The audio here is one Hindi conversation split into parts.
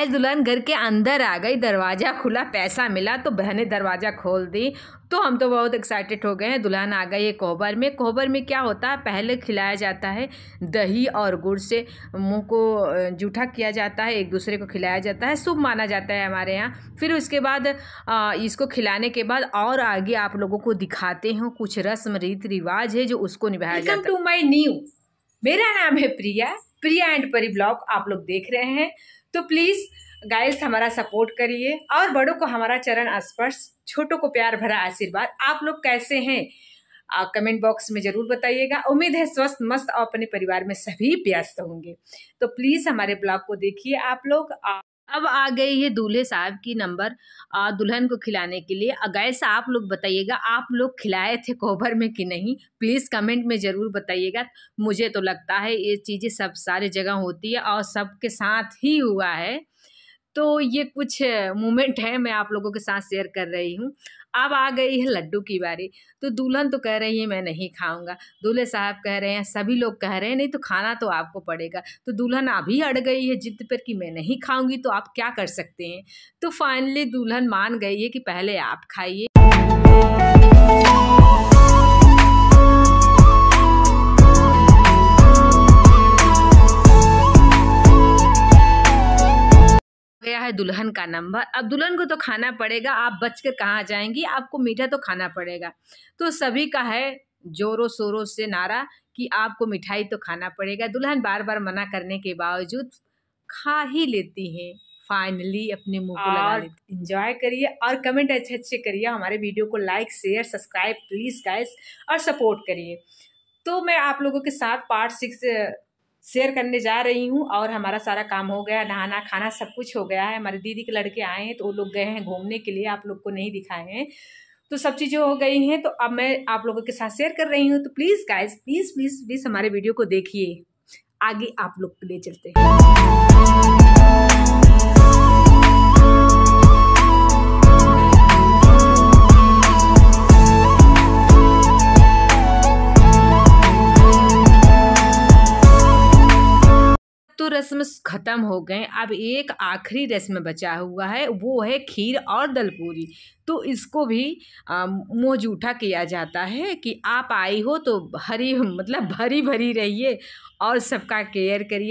गाइस दुल्हन घर के अंदर आ गई, दरवाज़ा खुला, पैसा मिला तो बहनें दरवाज़ा खोल दी। तो हम तो बहुत एक्साइटेड हो गए हैं। दुल्हन आ गई है कोहबर में। कोहबर में क्या होता है, पहले खिलाया जाता है दही और गुड़ से, मुंह को जूठा किया जाता है, एक दूसरे को खिलाया जाता है, शुभ माना जाता है हमारे यहाँ। फिर उसके बाद इसको खिलाने के बाद और आगे आप लोगों को दिखाते हैं कुछ रस्म रीति रिवाज है जो उसको निभाया जाता है। वेलकम टू माई न्यू, मेरा नाम है प्रिया एंड परी ब्लॉग आप लोग देख रहे हैं। तो प्लीज़ गाइस हमारा सपोर्ट करिए और बड़ों को हमारा चरण स्पर्श, छोटों को प्यार भरा आशीर्वाद। आप लोग कैसे हैं कमेंट बॉक्स में ज़रूर बताइएगा। उम्मीद है स्वस्थ मस्त और अपने परिवार में सभी व्यस्त होंगे। तो प्लीज़ हमारे ब्लॉग को देखिए आप लोग। अब आ गई है दूल्हे साहब की नंबर दुल्हन को खिलाने के लिए। गाइस आप लोग बताइएगा, आप लोग खिलाए थे कोहबर में कि नहीं, प्लीज़ कमेंट में ज़रूर बताइएगा। मुझे तो लगता है ये चीज़ें सब सारे जगह होती है और सबके साथ ही हुआ है। तो ये कुछ मोमेंट है मैं आप लोगों के साथ शेयर कर रही हूँ। अब आ गई है लड्डू की बारी। तो दुल्हन तो कह रही है मैं नहीं खाऊंगा, दूल्हे साहब कह रहे हैं, सभी लोग कह रहे हैं नहीं तो खाना तो आपको पड़ेगा। तो दुल्हन अभी अड़ गई है जिद पर कि मैं नहीं खाऊंगी। तो आप क्या कर सकते हैं। तो फाइनली दुल्हन मान गई है कि पहले आप खाइए। गया है दुल्हन का नंबर। अब दुल्हन को तो खाना पड़ेगा, आप बचकर कहाँ जाएंगी, आपको मीठा तो खाना पड़ेगा। तो सभी का है जोरों शोरों से नारा कि आपको मिठाई तो खाना पड़ेगा। दुल्हन बार बार मना करने के बावजूद खा ही लेती हैं। फाइनली अपने मुंह को लगा लेती। एंजॉय करिए और कमेंट अच्छे अच्छे करिए। हमारे वीडियो को like share subscribe please guys और सपोर्ट करिए। तो मैं आप लोगों के साथ पार्ट 6 शेयर करने जा रही हूँ। और हमारा सारा काम हो गया, नहाना खाना सब कुछ हो गया है। हमारे दीदी के लड़के आए हैं तो वो लोग गए हैं घूमने के लिए, आप लोग को नहीं दिखाए हैं। तो सब चीज़ें हो गई हैं। तो अब मैं आप लोगों के साथ शेयर कर रही हूँ। तो please guys please please please हमारे वीडियो को देखिए, आगे आप लोग ले चलते हैं। तो रस्म ख़त्म हो गए। अब एक आखिरी रस्म बचा हुआ है, वो है खीर और दलपूरी। तो इसको भी मुँह जूठा किया जाता है कि आप आई हो तो भरी भरी रहिए और सबका केयर करिए।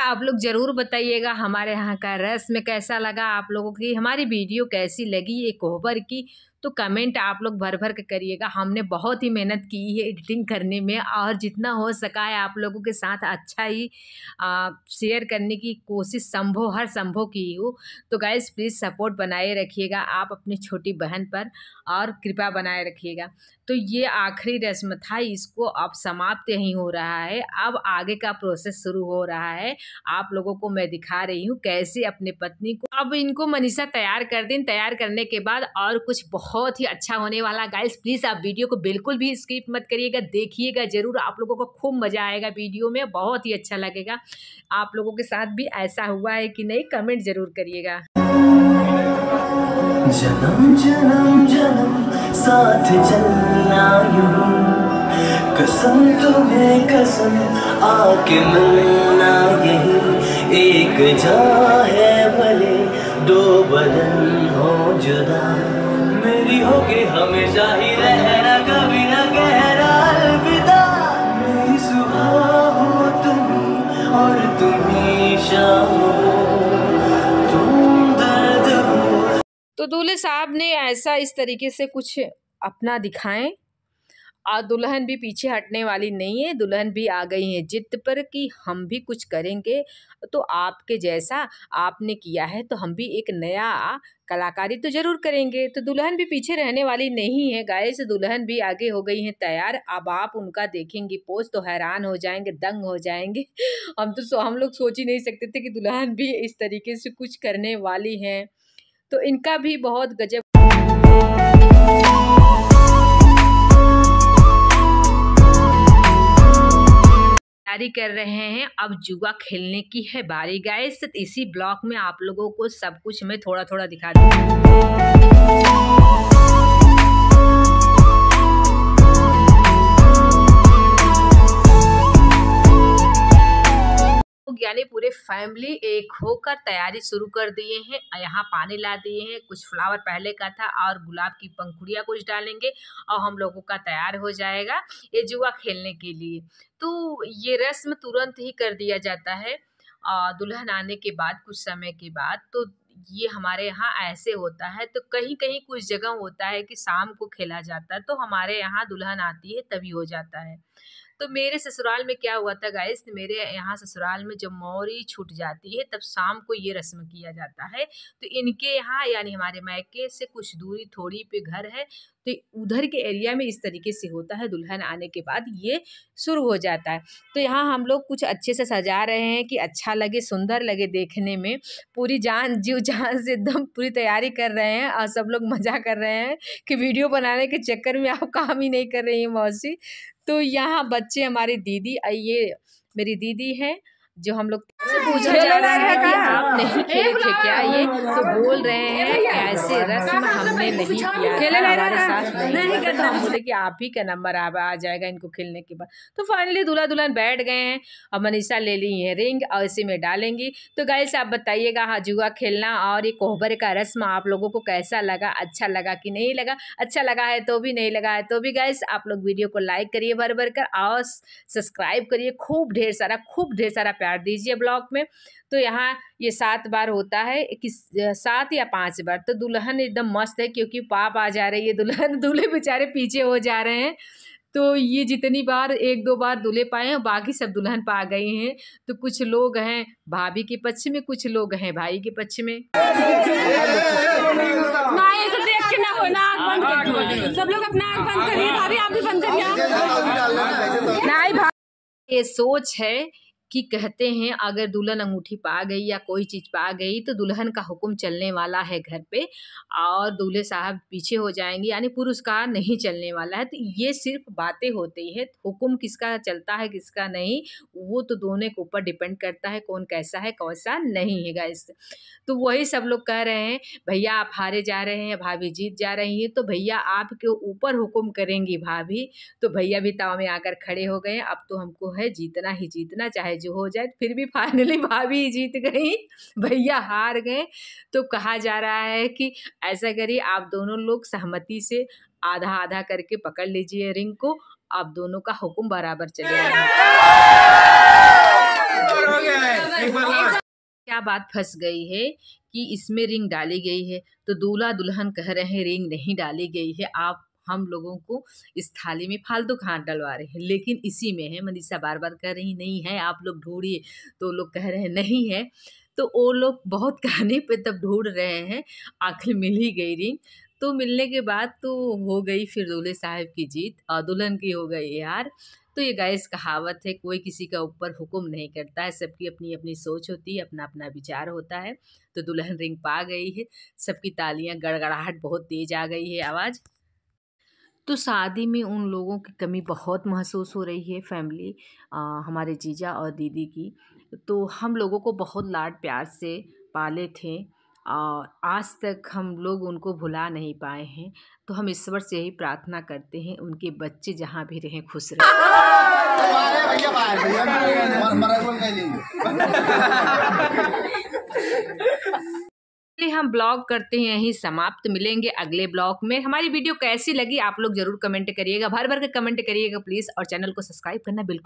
आप लोग ज़रूर बताइएगा हमारे यहाँ का रस्म कैसा लगा, आप लोगों की हमारी वीडियो कैसी लगी ये कोहबर की। तो कमेंट आप लोग भर भर के करिएगा। हमने बहुत ही मेहनत की है एडिटिंग करने में और जितना हो सका है आप लोगों के साथ अच्छा ही शेयर करने की कोशिश हर संभव की हूँ। तो गाइस प्लीज़ सपोर्ट बनाए रखिएगा आप अपनी छोटी बहन पर और कृपा बनाए रखिएगा। तो ये आखिरी रस्म था, इसको अब समाप्त ही हो रहा है। अब आगे का प्रोसेस शुरू हो रहा है। आप लोगों को मैं दिखा रही हूँ कैसे अपने पत्नी को, अब इनको मनीषा तैयार कर दें। तैयार करने के बाद और कुछ बहुत ही अच्छा होने वाला। गाइस प्लीज़ आप वीडियो को बिल्कुल भी स्किप मत करिएगा, देखिएगा ज़रूर। आप लोगों को खूब मज़ा आएगा वीडियो में, बहुत ही अच्छा लगेगा। आप लोगों के साथ भी ऐसा हुआ है कि नहीं, कमेंट ज़रूर करिएगा। जन्म जन्म जन्म साथ चलना यूं, कसम तुम्हें कसम आके मिलना यही। एक जहाँ है भले दो बदन हो जुदा, मेरी होगी हमेशा ही रहना, कभी न कहना अलविदा। मेरी सुबह हो तुम और तुम ही शाम हो, तो दूल्हे साहब ने ऐसा इस तरीके से कुछ अपना दिखाएं और दुल्हन भी पीछे हटने वाली नहीं है। दुल्हन भी आ गई है जिद पर कि हम भी कुछ करेंगे। तो आपके जैसा आपने किया है तो हम भी एक नया कलाकारी तो ज़रूर करेंगे। तो दुल्हन भी पीछे रहने वाली नहीं है गाइस, दुल्हन भी आगे हो गई है तैयार। अब आप उनका देखेंगे पोज तो हैरान हो जाएंगे, दंग हो जाएंगे। हम लोग सोच ही नहीं सकते थे कि दुल्हन भी इस तरीके से कुछ करने वाली हैं। तो इनका भी बहुत गजब तैयारी कर रहे हैं। अब जुआ खेलने की है बारी गाइस। इसी ब्लॉक में आप लोगों को सब कुछ मैं थोड़ा थोड़ा दिखा दूँ। यानी पूरे फैमिली एक होकर तैयारी शुरू कर दिए हैं। यहाँ पानी ला दिए हैं, कुछ फ्लावर पहले का था और गुलाब की पंखुड़ियाँ कुछ डालेंगे और हम लोगों का तैयार हो जाएगा ये जुआ खेलने के लिए। तो ये रस्म तुरंत ही कर दिया जाता है दुल्हन आने के बाद, कुछ समय के बाद। तो ये हमारे यहाँ ऐसे होता है। तो कहीं कहीं कुछ जगह होता है कि शाम को खेला जाता है, तो हमारे यहाँ दुल्हन आती है तभी हो जाता है। तो मेरे ससुराल में क्या हुआ था गाइस, मेरे यहाँ ससुराल में जब मौरी छूट जाती है तब शाम को ये रस्म किया जाता है। तो इनके यहाँ यानी हमारे मायके से कुछ दूरी थोड़ी पे घर है, तो उधर के एरिया में इस तरीके से होता है। दुल्हन आने के बाद ये शुरू हो जाता है। तो यहाँ हम लोग कुछ अच्छे से सजा रहे हैं कि अच्छा लगे, सुंदर लगे देखने में। पूरी जान जीव जान से एकदम पूरी तैयारी कर रहे हैं और सब लोग मज़ा कर रहे हैं कि वीडियो बनाने के चक्कर में आप काम ही नहीं कर रही हैं मौसी। तो यहाँ बच्चे हमारी दीदी, ये मेरी दीदी है, जो हम लोग से पूछा जा रहा है कि आप नहीं खेले थे क्या ये, तो बोल रहे हैं कि ऐसे रस्म हमने नहीं किया, हमारे साथ नहीं किया। तो हम बोले कि आप ही का नंबर आ जाएगा इनको खेलने के बाद। तो फाइनली दूल्हा दुल्हन बैठ गए हैं और मनीषा ले ली है रिंग और इसी में डालेंगी। तो गाइस आप बताइएगा हाँ जुआ खेलना और ये कोहबर का रस्म आप लोगों को कैसा लगा, अच्छा लगा कि नहीं लगा? अच्छा लगा है तो भी, नहीं लगा है तो भी गाइस आप लोग वीडियो को लाइक करिए भर भर कर और सब्सक्राइब करिए, खूब ढेर सारा प्यार दीजिए ब्लॉग में। तो यहाँ ये 7 बार होता है, 7 या 5 बार। तो दुल्हन एकदम मस्त है क्योंकि पाप आ जा रही है, दुल्हन दूल्हे बेचारे पीछे हो जा रहे हैं। तो ये जितनी बार 1-2 बार दूल्हे पाए हैं बाकी सब दुल्हन पा गई हैं। तो कुछ लोग हैं भाभी के पक्ष में, कुछ लोग हैं भाई के पक्ष में। सब लोग अपना आँख बंद करिए, भाभी आप भी बंद करिए। नहीं भाई, ये सोच है कि कहते हैं अगर दुल्हन अंगूठी पा गई या कोई चीज़ पा गई तो दुल्हन का हुक्म चलने वाला है घर पे और दूल्हे साहब पीछे हो जाएंगे, यानी पुरस्कार नहीं चलने वाला है। तो ये सिर्फ बातें होती है, हुक्म किसका चलता है किसका नहीं वो तो दोनों के ऊपर डिपेंड करता है, कौन कैसा है कैसा नहीं है गाइस। तो वही सब लोग कह रहे हैं भैया आप हारे जा रहे हैं, भाभी जीत जा रही है, तो भैया आपके ऊपर हुक्म करेंगी भाभी। तो भैया भी ताव में आकर खड़े हो गए, अब तो हमको है जीतना ही जीतना चाहे जो हो जाए। फिर भी फाइनली भाभी जीत गई, भैया हार गए। तो कहा जा रहा है कि ऐसा करिए आप दोनों लोग सहमति से आधा आधा करके पकड़ लीजिए रिंग को, आप दोनों का हुक्म बराबर चलेगा। क्या बात फंस गई है कि इसमें रिंग डाली गई है, तो दूल्हा दुल्हन कह रहे हैं रिंग नहीं डाली गई है, आप हम लोगों को इस थाली में फालतू हाथ डलवा रहे हैं। लेकिन इसी में है, मनीषा बार बार कह रही नहीं है, आप लोग ढूंढिए, तो लोग कह रहे हैं नहीं है। तो वो लोग बहुत कहने पे तब ढूंढ रहे हैं, आखिर मिल ही गई रिंग। तो मिलने के बाद तो हो गई फिर दूल्हे साहब की जीत और दुल्हन की हो गई यार। तो ये गाइस कहावत है, कोई किसी का ऊपर हुक्म नहीं करता है, सबकी अपनी अपनी सोच होती है, अपना अपना विचार होता है। तो दुल्हन रिंग पा गई है, सबकी तालियां गड़गड़ाहट बहुत तेज आ गई है आवाज़। तो शादी में उन लोगों की कमी बहुत महसूस हो रही है फैमिली हमारे जीजा और दीदी की। तो हम लोगों को बहुत लाड प्यार से पाले थे और आज तक हम लोग उनको भुला नहीं पाए हैं। तो हम ईश्वर से यही प्रार्थना करते हैं उनके बच्चे जहाँ भी रहें खुश रहें। हम ब्लॉग करते हैं यहीं समाप्त, मिलेंगे अगले ब्लॉग में। हमारी वीडियो कैसी लगी आप लोग जरूर कमेंट करिएगा, भर भर के कमेंट करिएगा प्लीज़, और चैनल को सब्सक्राइब करना बिल्कुल